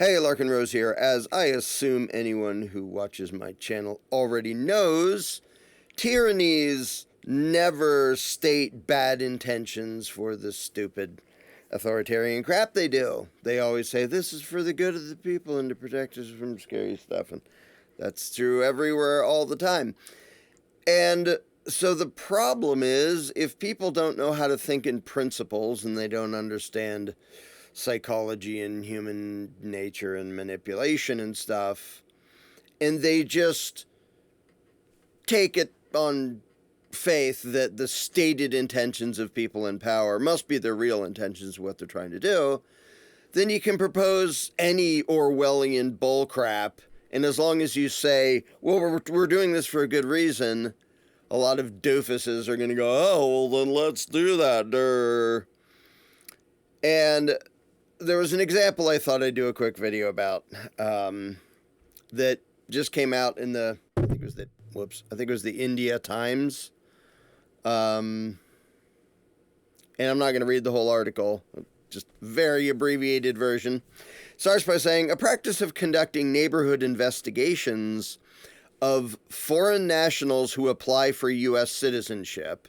Hey, Larken Rose here. As I assume anyone who watches my channel already knows, tyrannies never state bad intentions for the stupid authoritarian crap they do. They always say, this is for the good of the people and to protect us from scary stuff. And that's true everywhere all the time. And so the problem is, if people don't know how to think in principles and they don't understand psychology and human nature and manipulation and stuff, and they just take it on faith that the stated intentions of people in power must be the real intentions of what they're trying to do, then you can propose any Orwellian bullcrap, and as long as you say, well, we're doing this for a good reason, a lot of doofuses are going to go, oh, well, then let's do that. Durr. And there was an example I thought I'd do a quick video about that just came out in the, I think it was the India Times. And I'm not going to read the whole article, just very abbreviated version. Starts by saying, a practice of conducting neighborhood investigations of foreign nationals who apply for U.S. citizenship,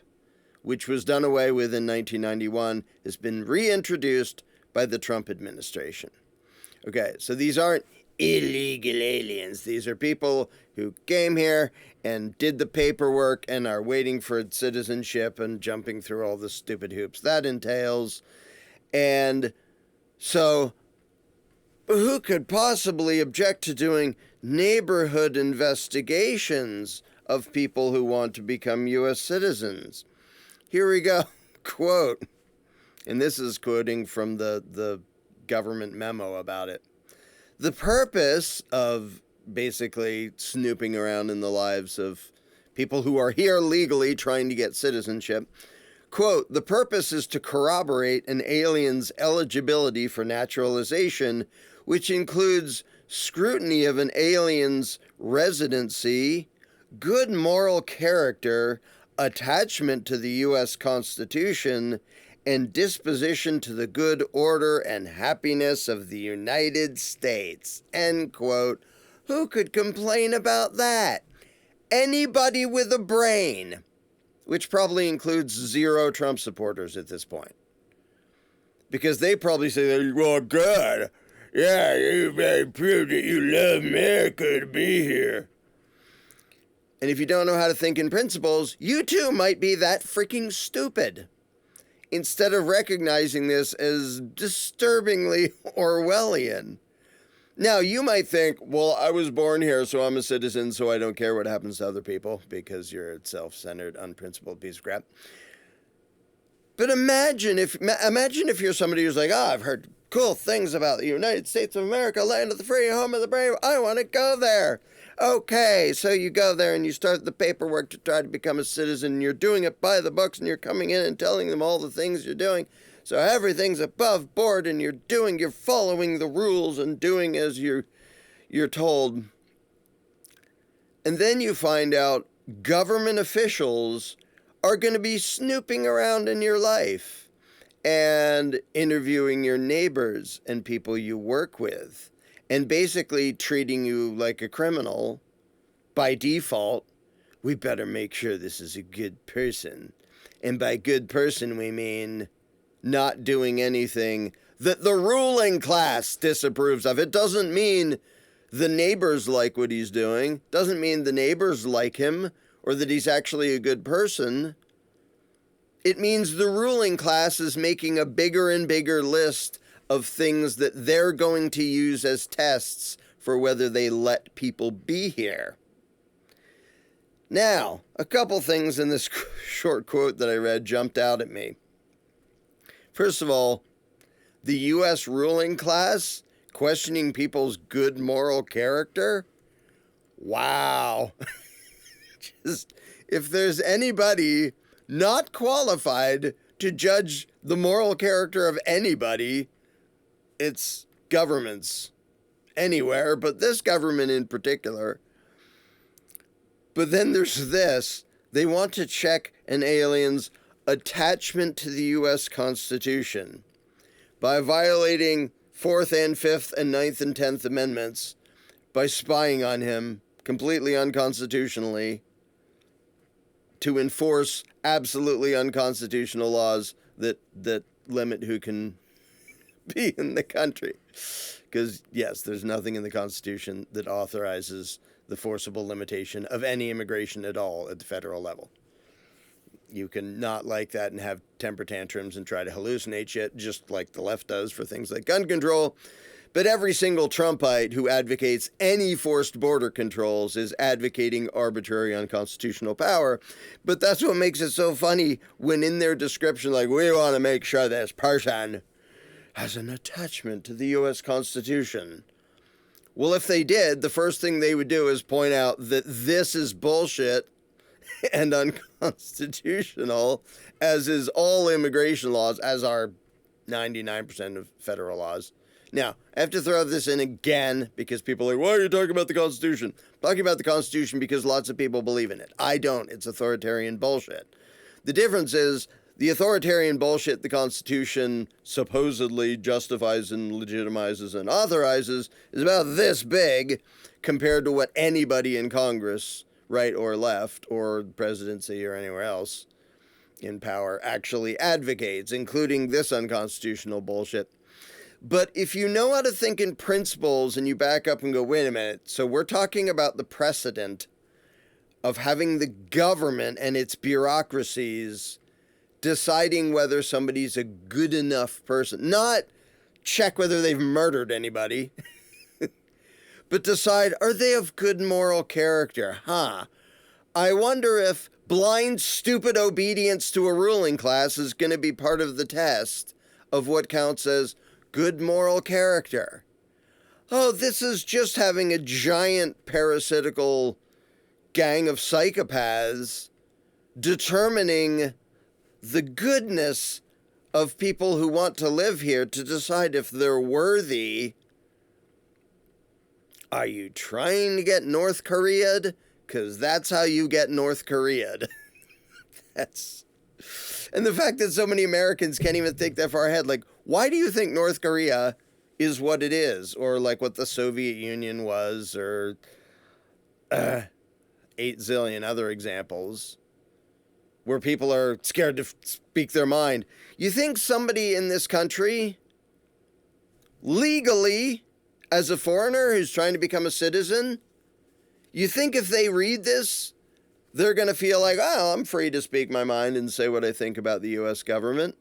which was done away with in 1991, has been reintroduced by the Trump administration. Okay, so these aren't illegal aliens. These are people who came here and did the paperwork and are waiting for citizenship and jumping through all the stupid hoops that entails. And so who could possibly object to doing neighborhood investigations of people who want to become U.S. citizens? Here we go. Quote. And this is quoting from the government memo about it. The purpose of basically snooping around in the lives of people who are here legally trying to get citizenship, quote, the purpose is to corroborate an alien's eligibility for naturalization, which includes scrutiny of an alien's residency, good moral character, attachment to the U.S. Constitution, and disposition to the good order and happiness of the United States, end quote. Who could complain about that? Anybody with a brain, which probably includes zero Trump supporters at this point. Because they probably say, well, good. Yeah, you prove that you love America to be here. And if you don't know how to think in principles, you too might be that freaking stupid. Instead of recognizing this as disturbingly Orwellian. Now, you might think, well, I was born here, so I'm a citizen, so I don't care what happens to other people, because you're a self-centered, unprincipled piece of crap. But imagine if you're somebody who's like, oh, I've heard cool things about the United States of America, land of the free, home of the brave. I want to go there. Okay, so you go there and you start the paperwork to try to become a citizen. You're doing it by the books and you're coming in and telling them all the things you're doing. So everything's above board and you're following the rules and doing as you're told. And then you find out government officials are going to be snooping around in your life and interviewing your neighbors and people you work with. And basically treating you like a criminal by default. We better make sure this is a good person. And by good person, we mean not doing anything that the ruling class disapproves of. It doesn't mean the neighbors like what he's doing. Doesn't mean the neighbors like him or that he's actually a good person. It means the ruling class is making a bigger and bigger list of things that they're going to use as tests for whether they let people be here. Now, a couple things in this short quote that I read jumped out at me. First of all, the U.S. ruling class questioning people's good moral character? Wow. Just, if there's anybody not qualified to judge the moral character of anybody, it's governments anywhere, but this government in particular. But then there's this. They want to check an alien's attachment to the U.S. Constitution by violating Fourth and Fifth and Ninth and 10th Amendments by spying on him completely unconstitutionally to enforce absolutely unconstitutional laws that limit who can be in the country. Because, yes, there's nothing in the Constitution that authorizes the forcible limitation of any immigration at all at the federal level. You can not like that and have temper tantrums and try to hallucinate shit, just like the left does for things like gun control. But every single Trumpite who advocates any forced border controls is advocating arbitrary unconstitutional power. But that's what makes it so funny when in their description, like, we want to make sure this person has an attachment to the U.S. Constitution. Well, if they did, the first thing they would do is point out that this is bullshit and unconstitutional, as is all immigration laws, as are 99% of federal laws. Now, I have to throw this in again because people are like, why are you talking about the Constitution? I'm talking about the Constitution because lots of people believe in it. I don't. It's authoritarian bullshit. The difference is the authoritarian bullshit the Constitution supposedly justifies and legitimizes and authorizes is about this big compared to what anybody in Congress, right or left, or presidency or anywhere else in power actually advocates, including this unconstitutional bullshit. But if you know how to think in principles and you back up and go, wait a minute, so we're talking about the precedent of having the government and its bureaucracies deciding whether somebody's a good enough person, not check whether they've murdered anybody, but decide, are they of good moral character? I wonder if blind, stupid obedience to a ruling class is going to be part of the test of what counts as good moral character. Oh, this is just having a giant parasitical gang of psychopaths determining the goodness of people who want to live here to decide if they're worthy. Are you trying to get North Korea'd? Because that's how you get North Korea'd. And the fact that so many Americans can't even think that far ahead. Like, why do you think North Korea is what it is? Or like what the Soviet Union was, or 8 zillion other examples where people are scared to speak their mind. You think somebody in this country, legally, as a foreigner who's trying to become a citizen, you think if they read this, they're going to feel like, oh, I'm free to speak my mind and say what I think about the U.S. government,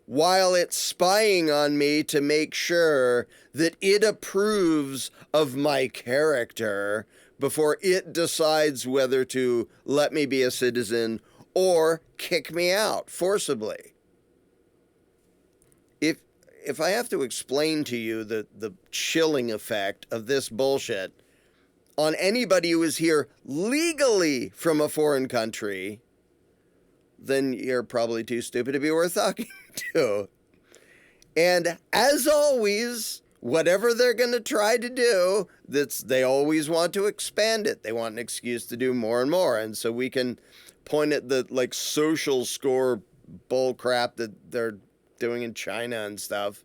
while it's spying on me to make sure that it approves of my character before it decides whether to let me be a citizen or kick me out forcibly. If I have to explain to you the chilling effect of this bullshit on anybody who is here legally from a foreign country, then you're probably too stupid to be worth talking to. And as always, whatever they're going to try to do, they always want to expand it. They want an excuse to do more and more. And so we can point at the like social score bull crap that they're doing in China and stuff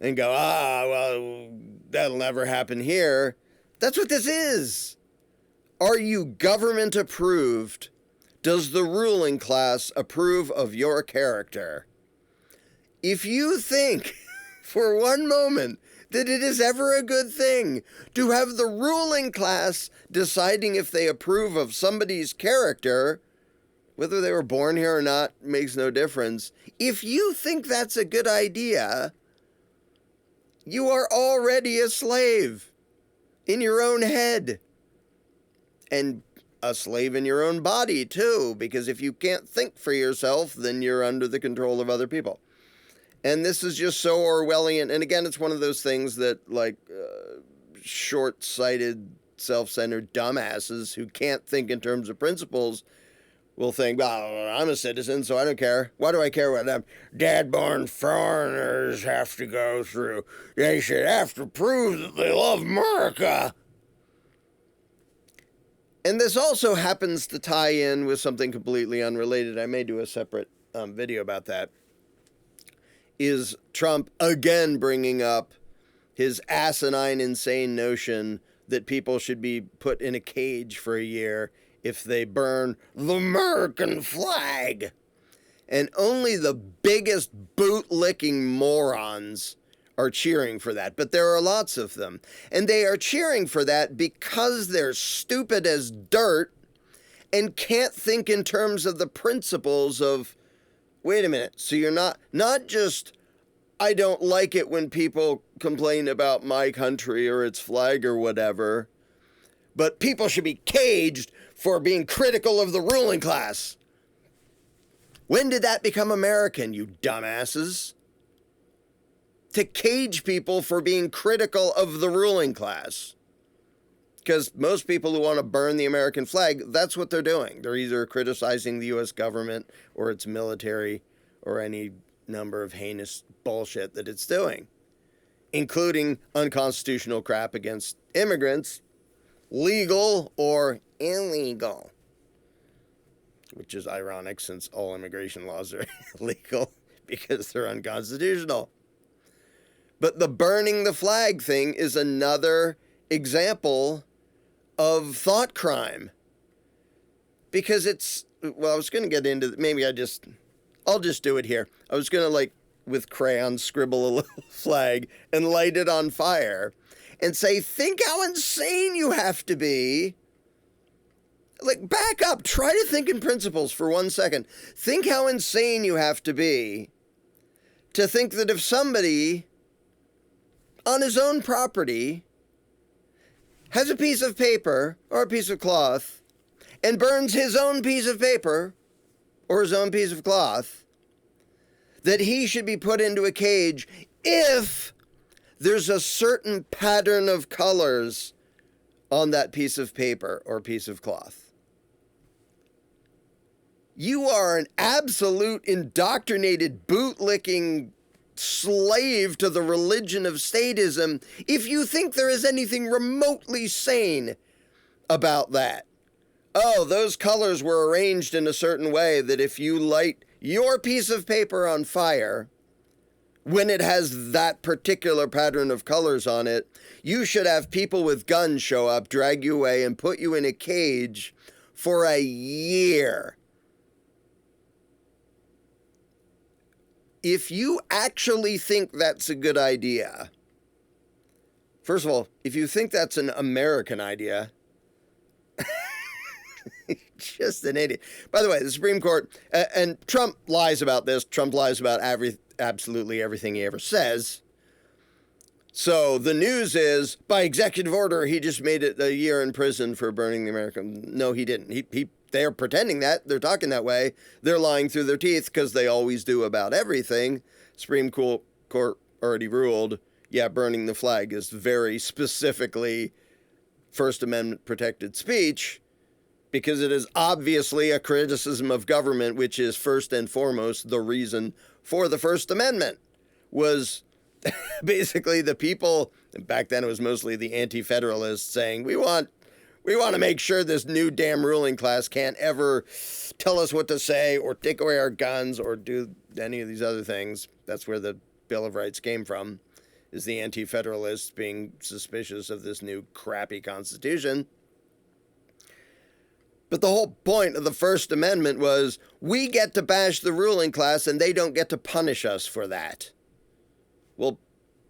and go, well, that'll never happen here. That's what this is. Are you government approved? Does the ruling class approve of your character? If you think for one moment that it is ever a good thing to have the ruling class deciding if they approve of somebody's character, whether they were born here or not makes no difference. If you think that's a good idea, you are already a slave in your own head. And a slave in your own body, too, because if you can't think for yourself, then you're under the control of other people. And this is just so Orwellian. And again, it's one of those things that, like, short-sighted, self-centered dumbasses who can't think in terms of principles will think, well, I'm a citizen, so I don't care. Why do I care what them dad-born foreigners have to go through? They should have to prove that they love America. And this also happens to tie in with something completely unrelated. I may do a separate video about that. is Trump again bringing up his asinine, insane notion that people should be put in a cage for a year if they burn the American flag. And only the biggest boot-licking morons are cheering for that. But there are lots of them. And they are cheering for that because they're stupid as dirt and can't think in terms of the principles of, wait a minute, so you're not just, I don't like it when people complain about my country or its flag or whatever, but people should be caged for being critical of the ruling class. When did that become American, you dumbasses? To cage people for being critical of the ruling class. Because most people who want to burn the American flag, that's what they're doing. They're either criticizing the U.S. government or its military or any number of heinous bullshit that it's doing, including unconstitutional crap against immigrants, legal or illegal. Which is ironic since all immigration laws are illegal because they're unconstitutional. But the burning the flag thing is another example of thought crime. Because it's, well, I was going to get into, I'll just do it here. I was going to, with crayons, scribble a little flag and light it on fire and say, think how insane you have to be. Back up. Try to think in principles for 1 second. Think how insane you have to be to think that if somebody on his own property has a piece of paper or a piece of cloth and burns his own piece of paper or his own piece of cloth, that he should be put into a cage if there's a certain pattern of colors on that piece of paper or piece of cloth. You are an absolute indoctrinated, bootlicking slave to the religion of statism if you think there is anything remotely sane about that. Oh, those colors were arranged in a certain way that if you light your piece of paper on fire, when it has that particular pattern of colors on it, you should have people with guns show up, drag you away, and put you in a cage for a year. If you actually think that's a good idea, first of all, if you think that's an American idea, just an idiot. By the way, the Supreme Court, and Trump lies about this. Trump lies about absolutely everything he ever says. So the news is, by executive order, he just made it a year in prison for burning the American. No, he didn't. They're pretending that. They're talking that way. They're lying through their teeth because they always do about everything. Supreme Court already ruled, yeah, burning the flag is very specifically First Amendment protected speech because it is obviously a criticism of government, which is first and foremost the reason for the First Amendment, was basically the people, and back then it was mostly the anti-federalists, saying, we want to make sure this new damn ruling class can't ever tell us what to say or take away our guns or do any of these other things. That's where the Bill of Rights came from, is the anti-federalists being suspicious of this new crappy Constitution. But the whole point of the First Amendment was we get to bash the ruling class and they don't get to punish us for that. Well,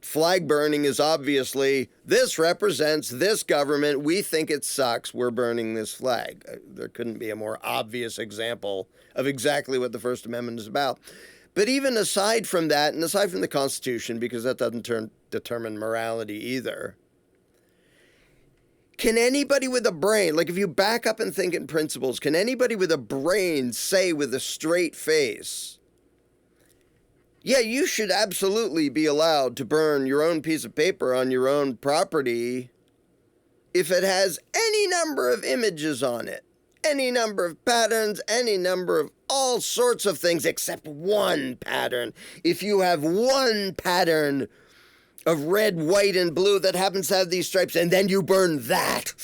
flag burning is obviously, this represents this government. We think it sucks. We're burning this flag. There couldn't be a more obvious example of exactly what the First Amendment is about. But even aside from that, and aside from the Constitution, because that doesn't determine morality either, can anybody with a brain, if you back up and think in principles, can anybody with a brain say with a straight face, yeah, you should absolutely be allowed to burn your own piece of paper on your own property if it has any number of images on it, any number of patterns, any number of all sorts of things except one pattern. If you have one pattern of red, white, and blue that happens to have these stripes, and then you burn that,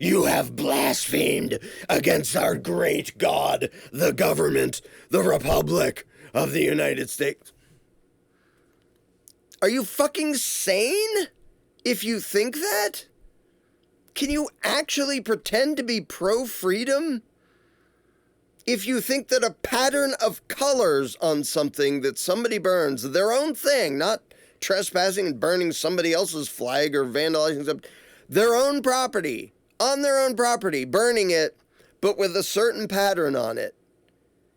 you have blasphemed against our great God, the government, the Republic of the United States. Are you fucking sane if you think that? Can you actually pretend to be pro-freedom if you think that a pattern of colors on something that somebody burns, their own thing, not trespassing and burning somebody else's flag or vandalizing something, their own property, on their own property, burning it, but with a certain pattern on it,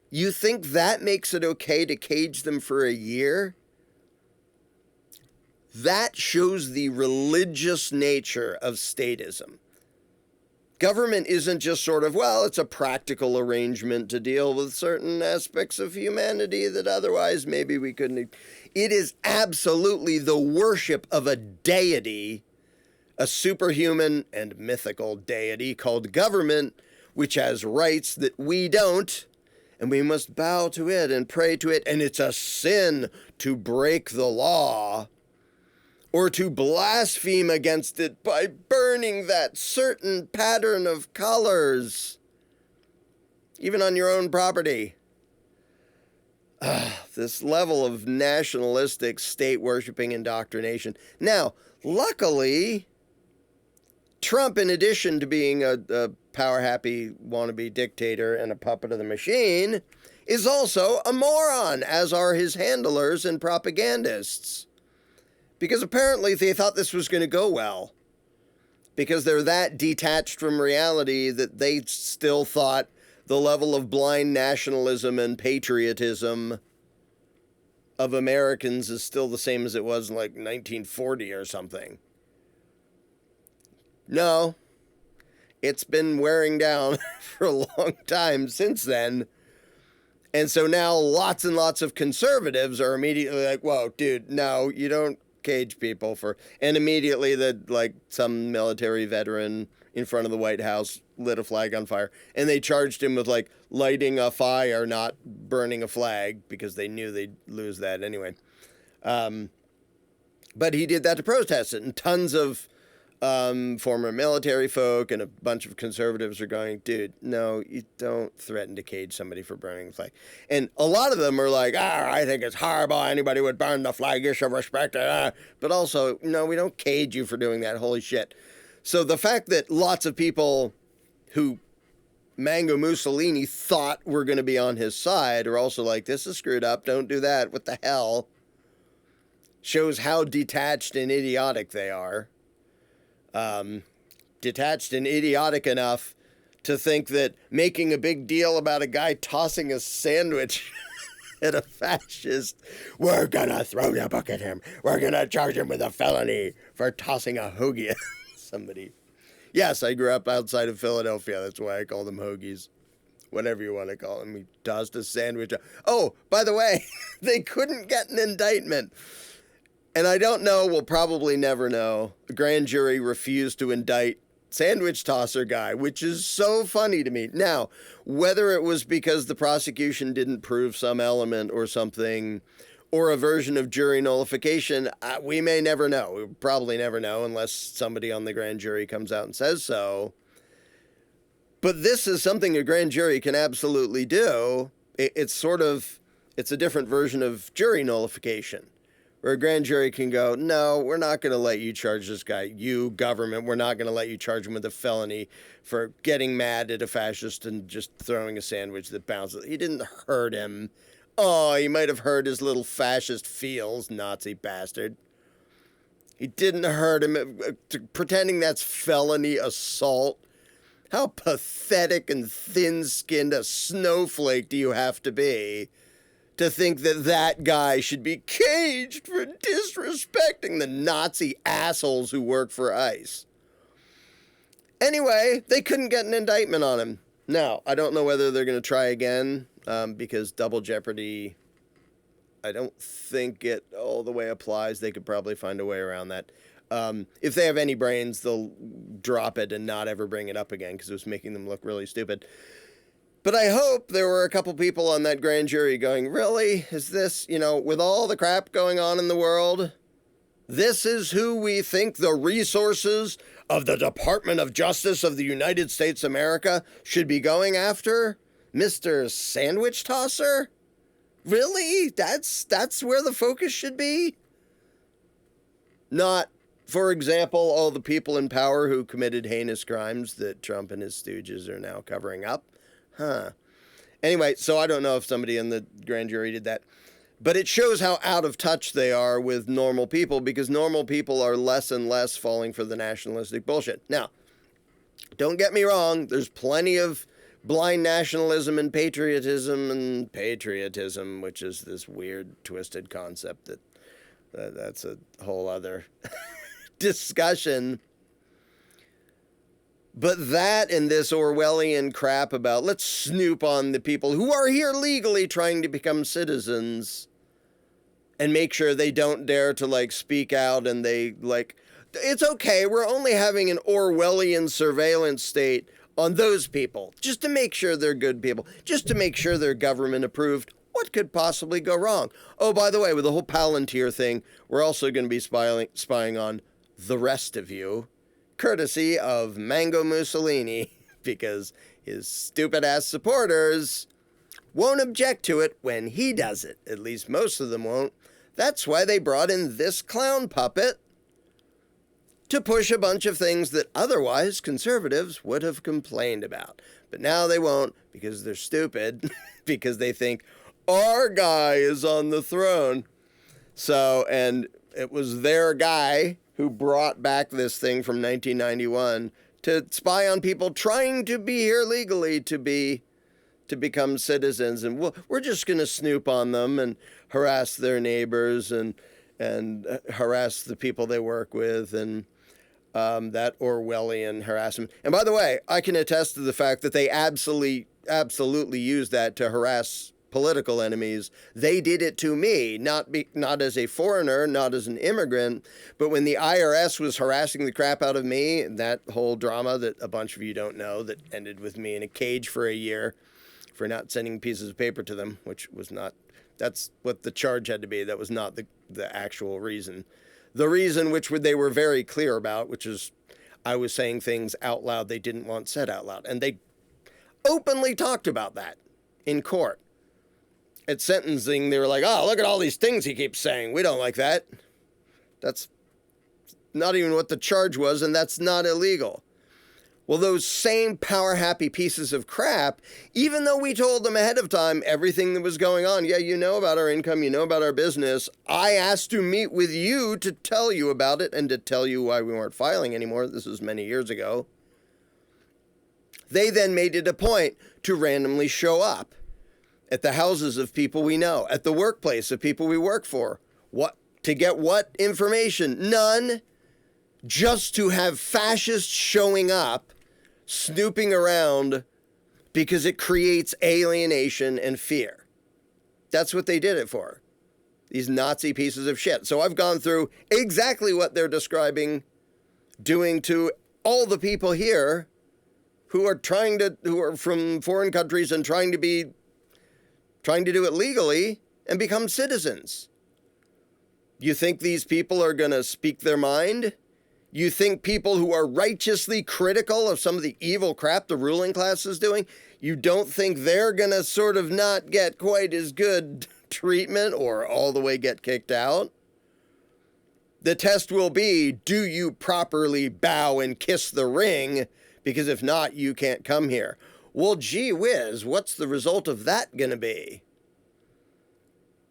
you think that makes it okay to cage them for a year? That shows the religious nature of statism. Government isn't just sort of, well, it's a practical arrangement to deal with certain aspects of humanity that otherwise maybe we couldn't. It is absolutely the worship of a deity, a superhuman and mythical deity called government, which has rights that we don't, and we must bow to it and pray to it, and it's a sin to break the law or to blaspheme against it by burning that certain pattern of colors, even on your own property. This level of nationalistic, state-worshipping indoctrination. Now, luckily, Trump, in addition to being a power-happy wannabe dictator and a puppet of the machine, is also a moron, as are his handlers and propagandists. Because apparently they thought this was going to go well. Because they're that detached from reality that they still thought the level of blind nationalism and patriotism of Americans is still the same as it was in like 1940 or something. No, it's been wearing down for a long time since then. And so now lots and lots of conservatives are immediately like, whoa, dude, no, you don't cage people for, and immediately some military veteran in front of the White House lit a flag on fire, and they charged him with like lighting a fire, not burning a flag, because they knew they'd lose that anyway. But he did that to protest it, and tons of former military folk and a bunch of conservatives are going, dude, no, you don't threaten to cage somebody for burning the flag. And a lot of them are like, I think it's horrible. Anybody would burn the flag. You should respect it. But also, no, we don't cage you for doing that. Holy shit. So the fact that lots of people who Mango Mussolini thought were going to be on his side are also like, this is screwed up. Don't do that. What the hell? Shows how detached and idiotic they are. Detached and idiotic enough to think that making a big deal about a guy tossing a sandwich at a fascist, we're gonna throw the book at him. We're gonna charge him with a felony for tossing a hoagie at somebody. Yes, I grew up outside of Philadelphia. That's why I call them hoagies. Whatever you want to call them. He tossed a sandwich. Oh, by the way, they couldn't get an indictment. And I don't know, we'll probably never know. The grand jury refused to indict sandwich tosser guy, which is so funny to me. Now, whether it was because the prosecution didn't prove some element or something, or a version of jury nullification, we may never know. We'll probably never know unless somebody on the grand jury comes out and says so. But this is something a grand jury can absolutely do. It's a different version of jury nullification, where a grand jury can go, no, we're not going to let you charge this guy. You, government, we're not going to let you charge him with a felony for getting mad at a fascist and just throwing a sandwich that bounces. He didn't hurt him. Oh, he might have hurt his little fascist feels, Nazi bastard. He didn't hurt him. Pretending that's felony assault. How pathetic and thin-skinned a snowflake do you have to be to think that that guy should be caged for disrespecting the Nazi assholes who work for ICE? Anyway, they couldn't get an indictment on him. Now, I don't know whether they're going to try again, because double jeopardy, I don't think it all the way applies. They could probably find a way around that. If they have any brains, they'll drop it and not ever bring it up again, because it was making them look really stupid. But I hope there were a couple people on that grand jury going, really? Is this, with all the crap going on in the world, this is who we think the resources of the Department of Justice of the United States of America should be going after? Mr. Sandwich Tosser? Really? That's where the focus should be? Not, for example, all the people in power who committed heinous crimes that Trump and his stooges are now covering up. Anyway, so I don't know if somebody in the grand jury did that. But it shows how out of touch they are with normal people, because normal people are less and less falling for the nationalistic bullshit. Now, don't get me wrong, there's plenty of blind nationalism and patriotism, which is this weird, twisted concept that's a whole other discussion. But that and this Orwellian crap about let's snoop on the people who are here legally trying to become citizens and make sure they don't dare to, like, speak out, and they, like, it's okay, we're only having an Orwellian surveillance state on those people, just to make sure they're good people, just to make sure they're government approved. What could possibly go wrong? Oh, by the way, with the whole Palantir thing, we're also going to be spying on the rest of you, courtesy of Mango Mussolini, because his stupid-ass supporters won't object to it when he does it. At least most of them won't. That's why they brought in this clown puppet to push a bunch of things that otherwise conservatives would have complained about. But now they won't, because they're stupid, because they think our guy is on the throne. So, and it was their guy who brought back this thing from 1991 to spy on people trying to be here legally to become citizens. And we're just going to snoop on them and harass their neighbors and harass the people they work with, and that Orwellian harassment. And by the way, I can attest to the fact that they absolutely used that to harass political enemies. They did it to me, not as a foreigner, not as an immigrant, but when the IRS was harassing the crap out of me, that whole drama that a bunch of you don't know, that ended with me in a cage for a year for not sending pieces of paper to them, which was not, that's what the charge had to be. That was not the actual reason. The reason which they were very clear about, which is I was saying things out loud they didn't want said out loud. And they openly talked about that in court. At sentencing, they were like, oh, look at all these things he keeps saying. We don't like that. That's not even what the charge was, and that's not illegal. Well, those same power-happy pieces of crap, even though we told them ahead of time everything that was going on, yeah, you know about our income, you know about our business, I asked to meet with you to tell you about it and to tell you why we weren't filing anymore. This was many years ago. They then made it a point to randomly show up at the houses of people we know, at the workplace of people we work for. What to get what information? None. Just to have fascists showing up, snooping around, because it creates alienation and fear. That's what they did it for. These Nazi pieces of shit. So I've gone through exactly what they're describing doing to all the people here who are from foreign countries and trying to do it legally and become citizens. You think these people are going to speak their mind? You think people who are righteously critical of some of the evil crap the ruling class is doing, you don't think they're going to sort of not get quite as good treatment or all the way get kicked out? The test will be, do you properly bow and kiss the ring? Because if not, you can't come here. Well, gee whiz, what's the result of that going to be?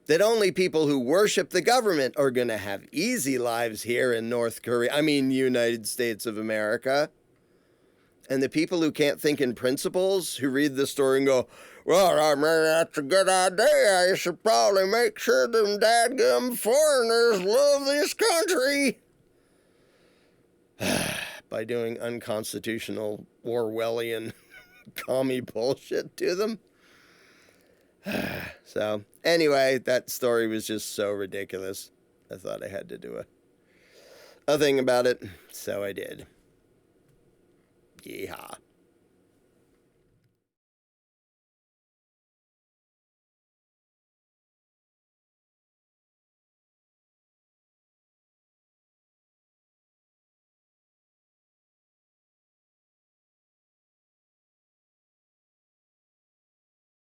That only people who worship the government are going to have easy lives here in United States of America. And the people who can't think in principles, who read the story and go, well, I mean, that's a good idea. I should probably make sure them dadgum foreigners love this country. By doing unconstitutional Orwellian commie bullshit to them. So, anyway, that story was just so ridiculous. I thought I had to do a thing about it, so I did. Yeehaw.